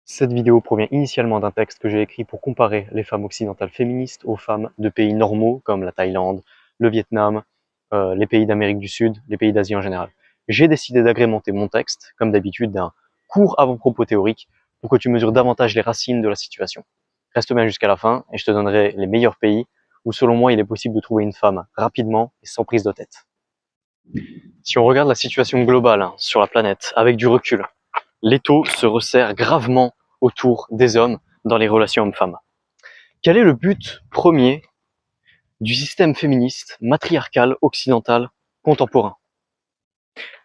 Cette vidéo provient initialement d'un texte que j'ai écrit pour comparer les femmes occidentales féministes aux femmes de pays normaux comme la Thaïlande, le Vietnam, les pays d'Amérique du Sud, les pays d'Asie en général. J'ai décidé d'agrémenter mon texte, comme d'habitude, d'un court avant-propos théorique pour que tu mesures davantage les racines de la situation. Reste bien jusqu'à la fin et je te donnerai les meilleurs pays où selon moi il est possible de trouver une femme rapidement et sans prise de tête. Si on regarde la situation globale sur la planète avec du recul, l'étau se resserre gravement autour des hommes dans les relations hommes-femmes. Quel est le but premier du système féministe, matriarcal, occidental, contemporain?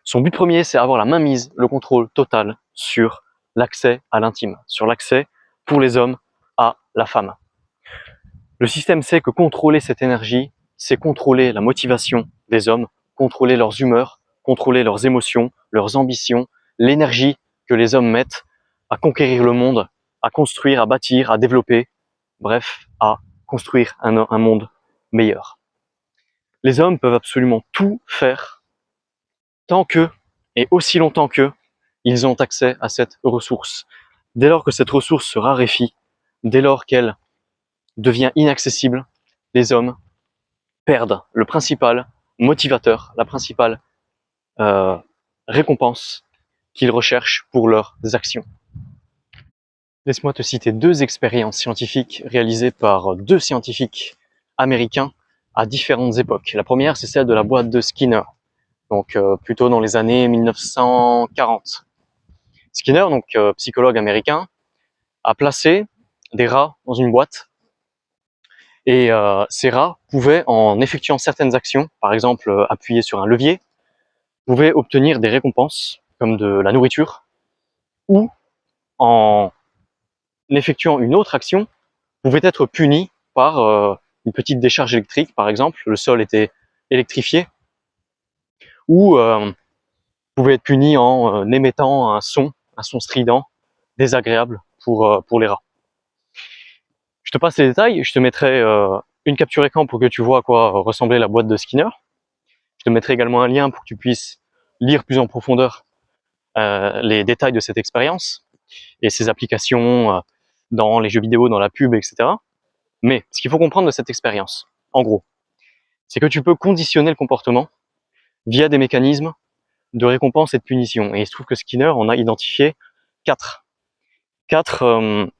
Son but premier, c'est avoir la mainmise, le contrôle total sur l'accès à l'intime, sur l'accès pour les hommes à la femme. Le système sait que contrôler cette énergie, c'est contrôler la motivation des hommes, contrôler leurs humeurs, contrôler leurs émotions, leurs ambitions, l'énergie que les hommes mettent à conquérir le monde, à construire, à bâtir, à développer, bref, à construire un monde meilleur. Les hommes peuvent absolument tout faire tant que, et aussi longtemps que, ils ont accès à cette ressource. Dès lors que cette ressource se raréfie, dès lors qu'elle devient inaccessible, les hommes perdent le principal motivateur, la principale récompense qu'ils recherchent pour leurs actions. Laisse-moi te citer deux expériences scientifiques réalisées par deux scientifiques américains à différentes époques. La première, c'est celle de la boîte de Skinner, donc plutôt dans les années 1940. Skinner, donc psychologue américain, a placé des rats dans une boîte et ces rats pouvaient, en effectuant certaines actions, par exemple appuyer sur un levier, pouvaient obtenir des récompenses comme de la nourriture, ou en effectuant une autre action, pouvaient être punis par une petite décharge électrique, par exemple, le sol était électrifié, ou pouvaient être punis en émettant un son strident, désagréable pour les rats. Je te passe les détails, je te mettrai une capture écran pour que tu vois à quoi ressemblait la boîte de Skinner. Je te mettrai également un lien pour que tu puisses lire plus en profondeur les détails de cette expérience et ses applications dans les jeux vidéo, dans la pub, etc. Mais ce qu'il faut comprendre de cette expérience, en gros, c'est que tu peux conditionner le comportement via des mécanismes de récompense et de punition. Et il se trouve que Skinner en a identifié quatre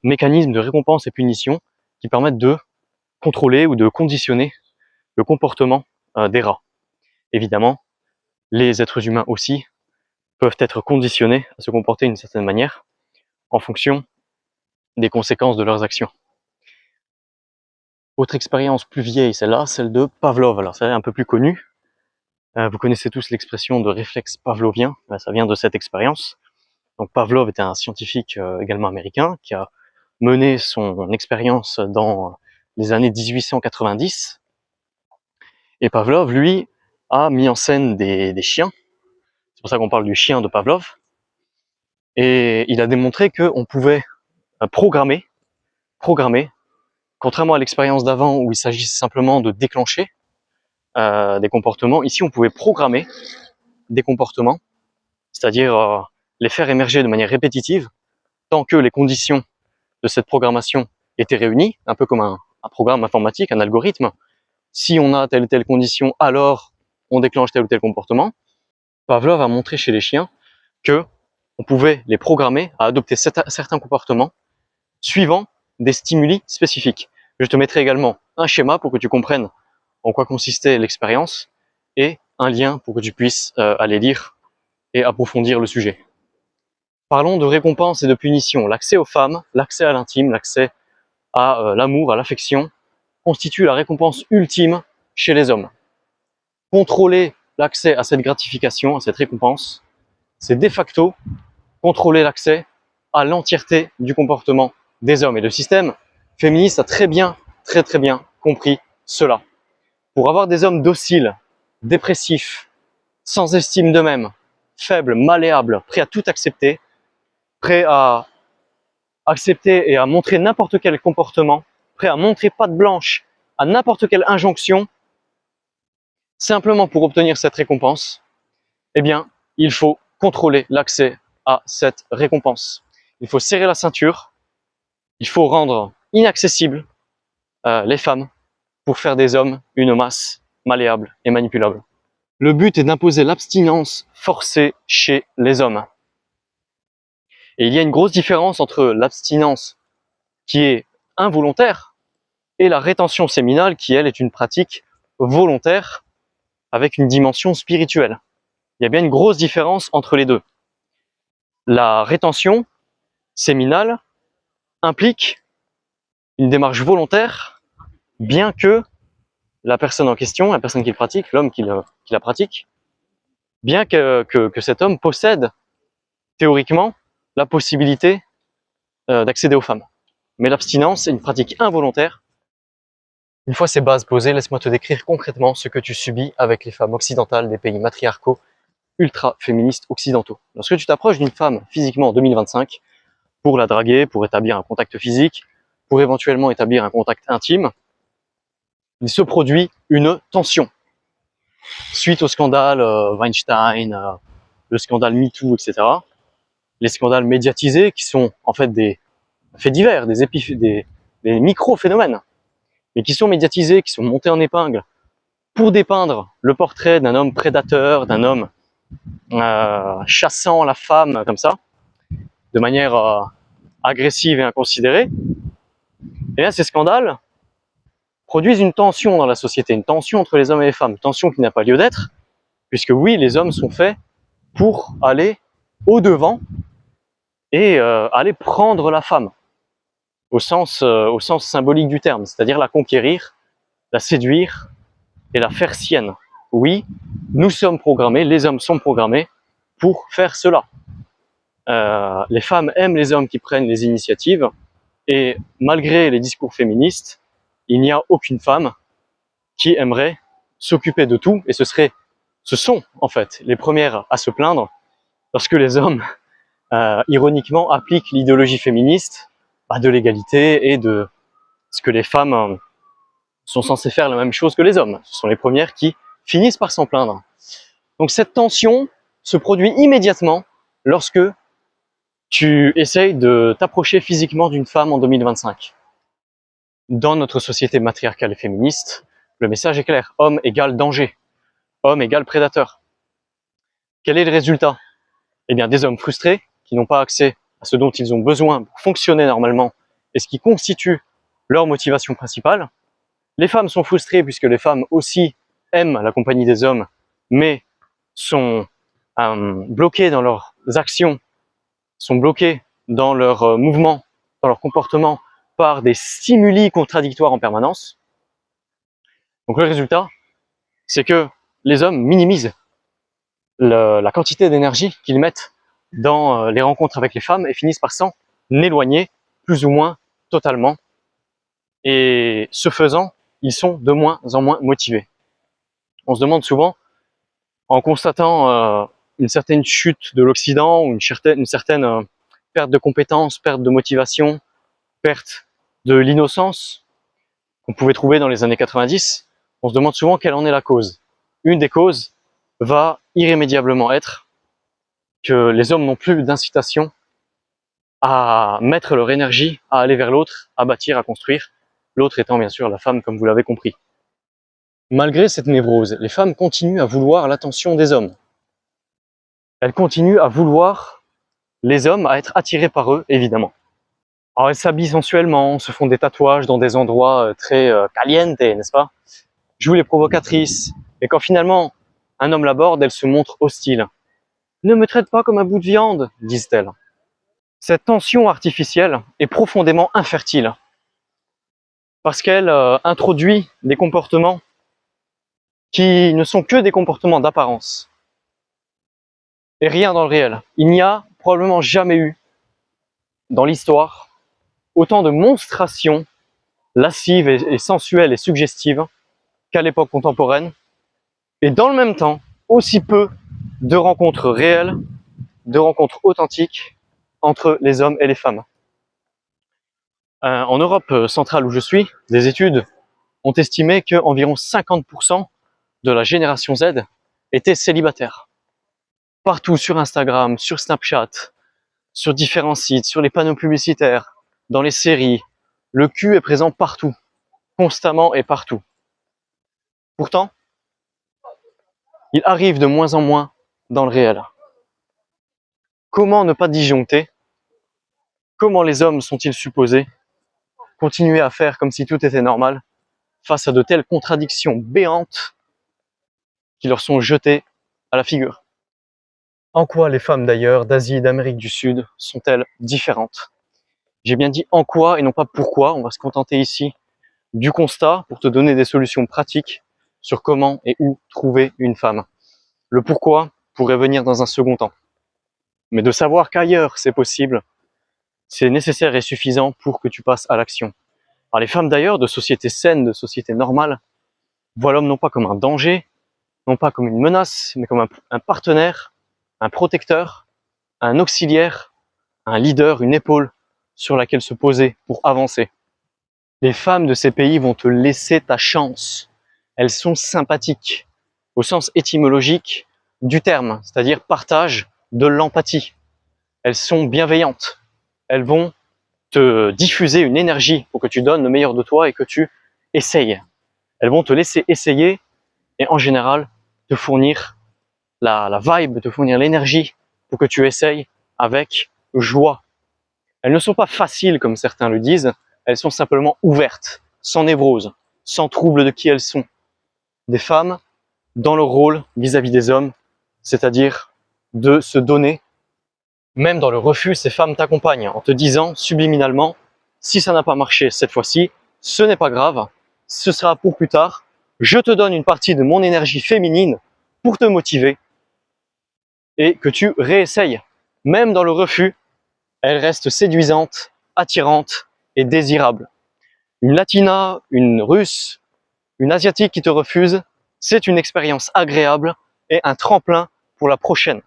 mécanismes de récompense et punition qui permettent de contrôler ou de conditionner le comportement des rats. Évidemment, les êtres humains aussi peuvent être conditionnés à se comporter d'une certaine manière en fonction des conséquences de leurs actions. Autre expérience plus vieille, celle-là, celle de Pavlov. Alors, c'est un peu plus connu. Vous connaissez tous l'expression de réflexe pavlovien. Ça vient de cette expérience. Donc, Pavlov était un scientifique également américain qui a mené son expérience dans les années 1890. Et Pavlov, lui, a mis en scène des chiens. C'est pour ça qu'on parle du chien de Pavlov. Et il a démontré qu'on pouvait programmer, contrairement à l'expérience d'avant où il s'agissait simplement de déclencher des comportements, ici on pouvait programmer des comportements, c'est-à-dire les faire émerger de manière répétitive tant que les conditions de cette programmation étaient réunies, un peu comme un programme informatique, un algorithme. Si on a telle ou telle condition, alors on déclenche tel ou tel comportement. Pavlov a montré chez les chiens que on pouvait les programmer à adopter certains comportements suivant des stimuli spécifiques. Je te mettrai également un schéma pour que tu comprennes en quoi consistait l'expérience et un lien pour que tu puisses aller lire et approfondir le sujet. Parlons de récompense et de punition. L'accès aux femmes, l'accès à l'intime, l'accès à l'amour, à l'affection, constitue la récompense ultime chez les hommes. Contrôler l'accès à cette gratification, à cette récompense, c'est de facto contrôler l'accès à l'entièreté du comportement des hommes. Et le système féministe a très bien compris cela. Pour avoir des hommes dociles, dépressifs, sans estime d'eux-mêmes, faibles, malléables, prêts à tout accepter, prêts à accepter et à montrer n'importe quel comportement, prêts à montrer patte blanche à n'importe quelle injonction, simplement pour obtenir cette récompense, eh bien, il faut contrôler l'accès à cette récompense. Il faut serrer la ceinture, il faut rendre inaccessibles les femmes pour faire des hommes une masse malléable et manipulable. Le but est d'imposer l'abstinence forcée chez les hommes. Et il y a une grosse différence entre l'abstinence qui est involontaire et la rétention séminale qui, elle, est une pratique volontaire avec une dimension spirituelle. Il y a bien une grosse différence entre les deux. La rétention séminale implique une démarche volontaire, bien que la personne en question, la personne qui le pratique, l'homme qui la pratique, bien que cet homme possède théoriquement la possibilité d'accéder aux femmes. Mais l'abstinence est une pratique involontaire. Une fois ces bases posées, laisse-moi te décrire concrètement ce que tu subis avec les femmes occidentales des pays matriarcaux ultra-féministes occidentaux. Lorsque tu t'approches d'une femme physiquement en 2025, pour la draguer, pour établir un contact physique, pour éventuellement établir un contact intime, il se produit une tension. Suite au scandale Weinstein, le scandale MeToo, etc., les scandales médiatisés qui sont en fait des faits divers, des micro-phénomènes, mais qui sont médiatisés, qui sont montés en épingle pour dépeindre le portrait d'un homme prédateur, d'un homme chassant la femme comme ça, de manière agressive et inconsidérée. Et là, ces scandales produisent une tension dans la société, une tension entre les hommes et les femmes, une tension qui n'a pas lieu d'être, puisque oui, les hommes sont faits pour aller au-devant et aller prendre la femme, au sens symbolique du terme, c'est-à-dire la conquérir, la séduire et la faire sienne. Oui, nous sommes programmés, les hommes sont programmés pour faire cela. Les femmes aiment les hommes qui prennent les initiatives, et malgré les discours féministes, il n'y a aucune femme qui aimerait s'occuper de tout, et ce sont en fait les premières à se plaindre lorsque les hommes, ironiquement, appliquent l'idéologie féministe de l'égalité et de ce que les femmes sont censées faire la même chose que les hommes. Ce sont les premières qui finissent par s'en plaindre. Donc cette tension se produit immédiatement lorsque tu essayes de t'approcher physiquement d'une femme en 2025. Dans notre société matriarcale et féministe, le message est clair. Homme égale danger. Homme égale prédateur. Quel est le résultat? Eh bien, des hommes frustrés qui n'ont pas accès à ce dont ils ont besoin pour fonctionner normalement et ce qui constitue leur motivation principale. Les femmes sont frustrées puisque les femmes aussi aiment la compagnie des hommes, mais sont bloquées dans leurs actions, sont bloquées dans leurs mouvements, dans leur comportement par des stimuli contradictoires en permanence. Donc le résultat, c'est que les hommes minimisent la quantité d'énergie qu'ils mettent dans les rencontres avec les femmes et finissent par s'en éloigner plus ou moins totalement. Et ce faisant, ils sont de moins en moins motivés. On se demande souvent, en constatant une certaine chute de l'Occident, ou une certaine perte de compétences, perte de motivation, perte de l'innocence qu'on pouvait trouver dans les années 90, on se demande souvent quelle en est la cause. Une des causes va irrémédiablement être que les hommes n'ont plus d'incitation à mettre leur énergie à aller vers l'autre, à bâtir, à construire, l'autre étant bien sûr la femme comme vous l'avez compris. Malgré cette névrose, les femmes continuent à vouloir l'attention des hommes. Elles continuent à vouloir les hommes, à être attirés par eux, évidemment. Alors elles s'habillent sensuellement, se font des tatouages dans des endroits très caliente, n'est-ce pas? Jouent les provocatrices, et quand finalement un homme l'aborde, elles se montrent hostiles. « Ne me traite pas comme un bout de viande », disent-elles. Cette tension artificielle est profondément infertile, parce qu'elle introduit des comportements qui ne sont que des comportements d'apparence, et rien dans le réel. Il n'y a probablement jamais eu, dans l'histoire, autant de monstrations lascives et sensuelles et suggestives qu'à l'époque contemporaine, et dans le même temps, aussi peu de rencontres réelles, de rencontres authentiques entre les hommes et les femmes. En Europe centrale où je suis, des études ont estimé qu'environ 50% de la génération Z était célibataire. Partout sur Instagram, sur Snapchat, sur différents sites, sur les panneaux publicitaires, dans les séries. Le cul est présent partout, constamment et partout. Pourtant, il arrive de moins en moins dans le réel. Comment ne pas disjoncter? Comment les hommes sont-ils supposés continuer à faire comme si tout était normal face à de telles contradictions béantes qui leur sont jetées à la figure? En quoi les femmes d'ailleurs, d'Asie et d'Amérique du Sud sont-elles différentes? J'ai bien dit en quoi et non pas pourquoi. On va se contenter ici du constat pour te donner des solutions pratiques sur comment et où trouver une femme. Le pourquoi pourrait venir dans un second temps. Mais de savoir qu'ailleurs c'est possible, c'est nécessaire et suffisant pour que tu passes à l'action. Alors les femmes d'ailleurs, de sociétés saines, de sociétés normales, voient l'homme non pas comme un danger, non pas comme une menace, mais comme un partenaire, un protecteur, un auxiliaire, un leader, une épaule sur laquelle se poser pour avancer. Les femmes de ces pays vont te laisser ta chance. Elles sont sympathiques, au sens étymologique du terme, c'est-à-dire partage de l'empathie. Elles sont bienveillantes. Elles vont te diffuser une énergie pour que tu donnes le meilleur de toi et que tu essayes. Elles vont te laisser essayer et en général te fournir la vibe, te fournir l'énergie pour que tu essayes avec joie. Elles ne sont pas faciles comme certains le disent, elles sont simplement ouvertes, sans névrose, sans trouble de qui elles sont. Des femmes dans leur rôle vis-à-vis des hommes, c'est-à-dire de se donner. Même dans le refus, ces femmes t'accompagnent en te disant subliminalement, si ça n'a pas marché cette fois-ci, ce n'est pas grave, ce sera pour plus tard, je te donne une partie de mon énergie féminine pour te motiver et que tu réessayes. Même dans le refus, elle reste séduisante, attirante et désirable. Une latina, une russe, une asiatique qui te refuse, c'est une expérience agréable et un tremplin pour la prochaine.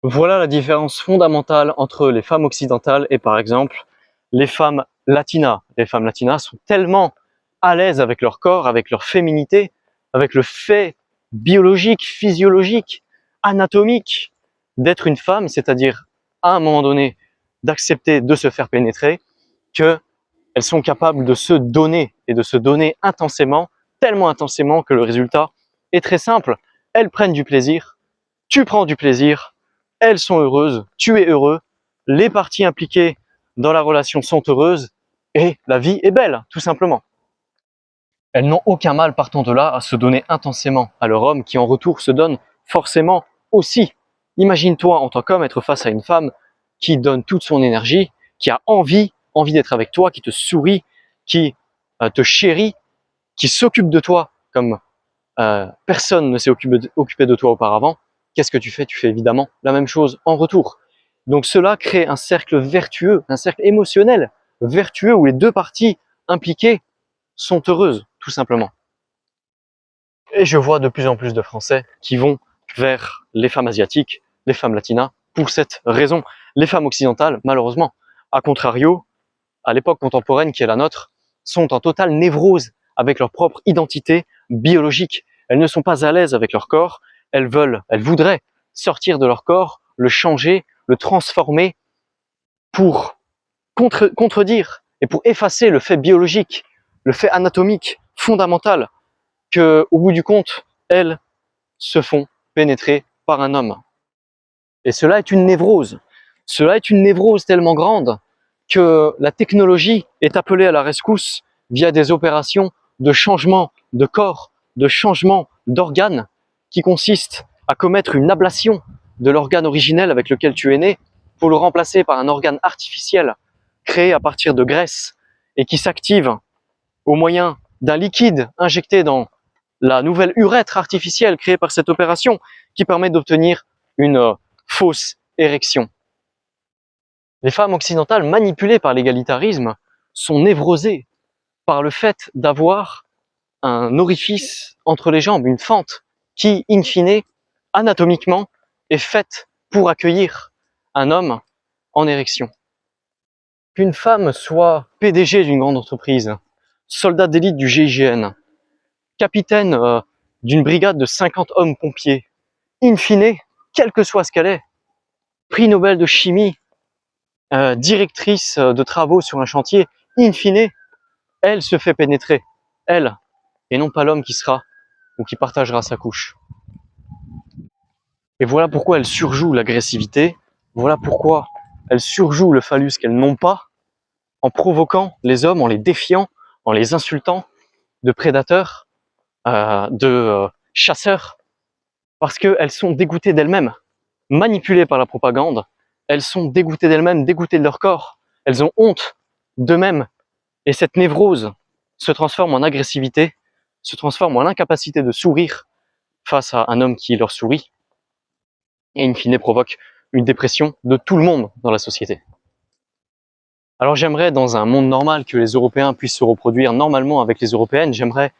Voilà la différence fondamentale entre les femmes occidentales et par exemple les femmes latinas. Les femmes latinas sont tellement à l'aise avec leur corps, avec leur féminité, avec le fait biologique, physiologique, anatomique d'être une femme, c'est-à-dire à un moment donné d'accepter de se faire pénétrer, qu'elles sont capables de se donner et de se donner intensément, tellement intensément que le résultat est très simple. Elles prennent du plaisir, tu prends du plaisir, elles sont heureuses, tu es heureux, les parties impliquées dans la relation sont heureuses et la vie est belle, tout simplement. Elles n'ont aucun mal, partant de là, à se donner intensément à leur homme qui en retour se donne forcément aussi. Imagine-toi en tant qu'homme être face à une femme qui donne toute son énergie, qui a envie d'être avec toi, qui te sourit, qui te chérit, qui s'occupe de toi comme personne ne s'est occupé de toi auparavant. Qu'est-ce que tu fais? Tu fais évidemment la même chose en retour. Donc cela crée un cercle vertueux, un cercle émotionnel vertueux où les deux parties impliquées sont heureuses, tout simplement. Et je vois de plus en plus de Français qui vont vers les femmes asiatiques, les femmes latinas, pour cette raison. Les femmes occidentales, malheureusement, à contrario, à l'époque contemporaine qui est la nôtre, sont en totale névrose avec leur propre identité biologique. Elles ne sont pas à l'aise avec leur corps, elles voudraient sortir de leur corps, le changer, le transformer pour contredire et pour effacer le fait biologique, le fait anatomique fondamental que, au bout du compte, elles se font pénétrer par un homme. Et cela est une névrose. Cela est une névrose tellement grande que la technologie est appelée à la rescousse via des opérations de changement de corps, de changement d'organes, qui consistent à commettre une ablation de l'organe originel avec lequel tu es né pour le remplacer par un organe artificiel créé à partir de graisse et qui s'active au moyen d'un liquide injecté dans la nouvelle urètre artificielle créée par cette opération qui permet d'obtenir une fausse érection. Les femmes occidentales manipulées par l'égalitarisme sont névrosées par le fait d'avoir un orifice entre les jambes, une fente qui, in fine, anatomiquement, est faite pour accueillir un homme en érection. Qu'une femme soit PDG d'une grande entreprise, soldat d'élite du GIGN, capitaine d'une brigade de 50 hommes pompiers, in fine, quelle que soit ce qu'elle est, prix Nobel de chimie, directrice de travaux sur un chantier, in fine, elle se fait pénétrer, elle, et non pas l'homme qui sera ou qui partagera sa couche. Et voilà pourquoi elle surjoue l'agressivité, voilà pourquoi elle surjoue le phallus qu'elles n'ont pas, en provoquant les hommes, en les défiant, en les insultant de prédateurs, de chasseurs, parce qu'elles sont dégoûtées d'elles-mêmes, manipulées par la propagande, elles sont dégoûtées d'elles-mêmes, dégoûtées de leur corps, elles ont honte d'eux-mêmes, et cette névrose se transforme en agressivité, se transforme en incapacité de sourire face à un homme qui leur sourit, et in fine provoque une dépression de tout le monde dans la société. Alors j'aimerais, dans un monde normal, que les Européens puissent se reproduire normalement avec les Européennes, j'aimerais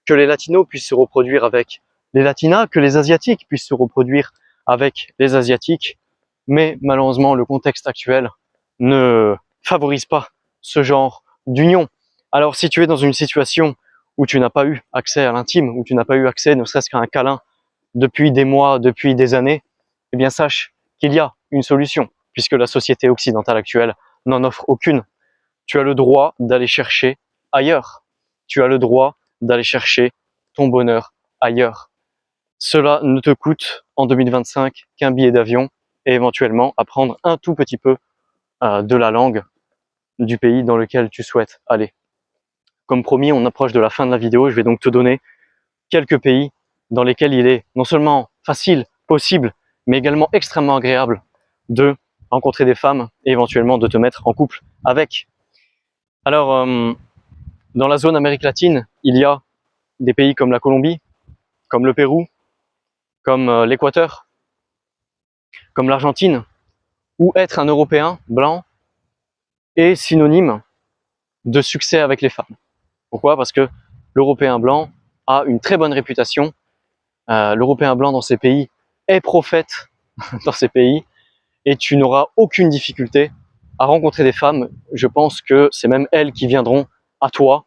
que les Latinos puissent se reproduire avec les Latinas, que les Asiatiques puissent se reproduire avec les Asiatiques, mais malheureusement le contexte actuel ne favorise pas ce genre d'union. Alors si tu es dans une situation où tu n'as pas eu accès à l'intime, où tu n'as pas eu accès ne serait-ce qu'à un câlin depuis des mois, depuis des années, eh bien sache qu'il y a une solution, puisque la société occidentale actuelle n'en offre aucune. Tu as le droit d'aller chercher ailleurs. Tu as le droit d'aller chercher ton bonheur ailleurs. Cela ne te coûte en 2025 qu'un billet d'avion et éventuellement apprendre un tout petit peu de la langue du pays dans lequel tu souhaites aller. Comme promis, on approche de la fin de la vidéo, je vais donc te donner quelques pays dans lesquels il est non seulement facile, possible, mais également extrêmement agréable de rencontrer des femmes et éventuellement de te mettre en couple avec. Alors, dans la zone Amérique latine, il y a des pays comme la Colombie, comme le Pérou, comme l'Équateur, comme l'Argentine, où être un Européen blanc est synonyme de succès avec les femmes. Pourquoi? Parce que l'Européen blanc a une très bonne réputation. L'Européen blanc dans ces pays est prophète dans ces pays et tu n'auras aucune difficulté à rencontrer des femmes. Je pense que c'est même elles qui viendront à toi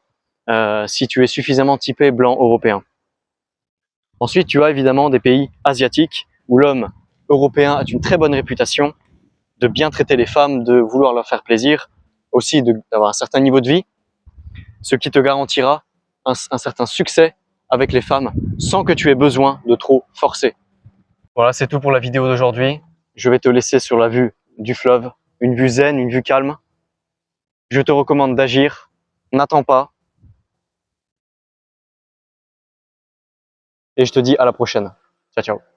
si tu es suffisamment typé blanc européen. Ensuite, tu as évidemment des pays asiatiques où l'homme européen a une très bonne réputation de bien traiter les femmes, de vouloir leur faire plaisir, aussi d'avoir un certain niveau de vie, ce qui te garantira un certain succès avec les femmes sans que tu aies besoin de trop forcer. Voilà, c'est tout pour la vidéo d'aujourd'hui. Je vais te laisser sur la vue du fleuve, une vue zen, une vue calme. Je te recommande d'agir, n'attends pas, et je te dis à la prochaine. Ciao, ciao.